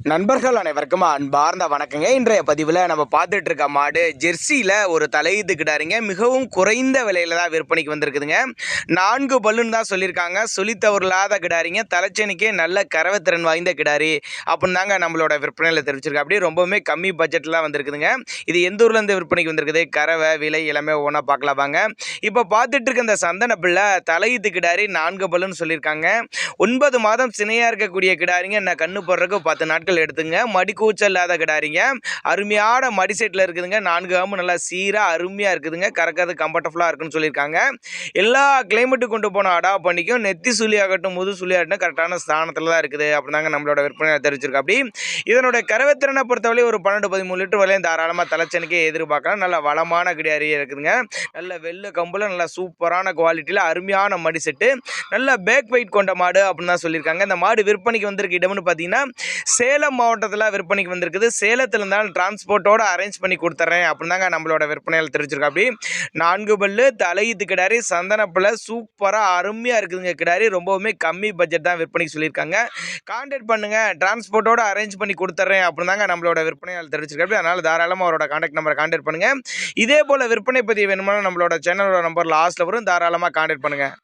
நண்பர்கள் அனைவருக்கும் அன்பார்ந்த வணக்கங்க. இன்றைய பதிவில் நம்ம பார்த்துட்டு இருக்க மாடு ஜெர்சியில் ஒரு தலையீத்து கிடாரிங்க. மிகவும் குறைந்த விலையில தான் விற்பனைக்கு வந்திருக்குதுங்க. 4 பல்லுன்னு தான் சொல்லியிருக்காங்க. சொல்லித்தவரில்லாத கிடாரிங்க. தலைச்சனிக்கே நல்ல கறவைத்திறன் வாய்ந்த கிடாரி அப்படின்னு தாங்க நம்மளோட விற்பனையில் தெரிவிச்சிருக்கா. அப்படியே ரொம்பவுமே கம்மி பட்ஜெட்டில் தான் வந்திருக்குதுங்க. இது எந்த ஊர்லேருந்து விற்பனைக்கு வந்திருக்குது, கறவை விலை எல்லாமே ஒன்றா பார்க்கலாம் வாங்க. இப்போ பார்த்துட்டு இருக்க இந்த சந்தன பிள்ளை தலையீத்து கிடாரி 4 பல்லுன்னு சொல்லியிருக்காங்க. 9 மாதம் சினையாக இருக்கக்கூடிய கிடாரிங்க. என்ன கண்ணு போடுறதுக்கு 10 நாட்கள் எடுத்துங்க. மடி கூச்சல் இல்லாத கிடாரிங்க. அருமையான மடி செட்டில் இருக்குதுங்க. 4 காம்பு நல்லா சீராக அருமையாக இருக்குதுங்க. கறக்கிறது கம்ஃபர்டபுளாக இருக்குன்னு சொல்லியிருக்காங்க. எல்லா கிளைமேட்டுக்கு கொண்டு போன அடா பண்ணிக்கும். நெத்தி சுழி ஆகட்டும் முது சுழி ஆகட்டும் கரெக்டான ஸ்தானத்தில் தான் இருக்குது அப்படின்னாங்க நம்மளோட விற்பனை தெரிவிச்சிருக்கா. அப்படி இதனுடைய கறவைத்திறனை பொறுத்தவரை ஒரு 12-13 லிட்டர் வரையும் தாராளமாக தலைச்சனுக்கே எதிர்பார்க்கலாம். நல்ல வளமான கிடாரியே இருக்குதுங்க. நல்ல வெள்ளை கம்புல நல்ல சூப்பரான குவாலிட்டியில் அருமையான மடி செட்டு, நல்ல பேக் வெயிட் கொண்ட மாடு அப்படின்னு தான் சொல்லியிருக்காங்க. இந்த மாடு விற்பனைக்கு வந்திருக்க இடம்னு பார்த்தீங்கன்னா சேலம் மாவட்டத்தில் விற்பனைக்கு வந்திருக்குது. சேலத்தில் இருந்தாலும் டிரான்ஸ்போர்ட்டோடு அரேஞ்ச் பண்ணி கொடுத்துட்றேன் அப்படின்னு தாங்க நம்மளோட விற்பனையில் தெரிவிச்சிருக்கா. அப்படி 4 பல்லு தலையீத்து கிடாரி சந்தனப்பில் சூப்பராக அருமையாக இருக்குதுங்க. கிடாரி ரொம்பவுமே கம்மி பட்ஜெட் தான் விற்பனைக்கு சொல்லியிருக்காங்க. கான்டாக்ட் பண்ணுங்கள், டிரான்ஸ்போர்ட்டோடு அரேஞ்ச் பண்ணி கொடுத்துட்றேன் அப்படின்னு தாங்க நம்மளோட விற்பனையால் தெரிவிச்சிருக்கா. அதனால் தாராளமாக அவரோட கான்டாக்ட் நம்பரை கான்டாக்ட் பண்ணுங்கள். இதே போல் விற்பனை பதிவு வேணுமானா நம்மளோட சேனலோட நம்பர் லாஸ்ட்டில் வரும். தாராளமாக கான்டாக்ட் பண்ணுங்கள்.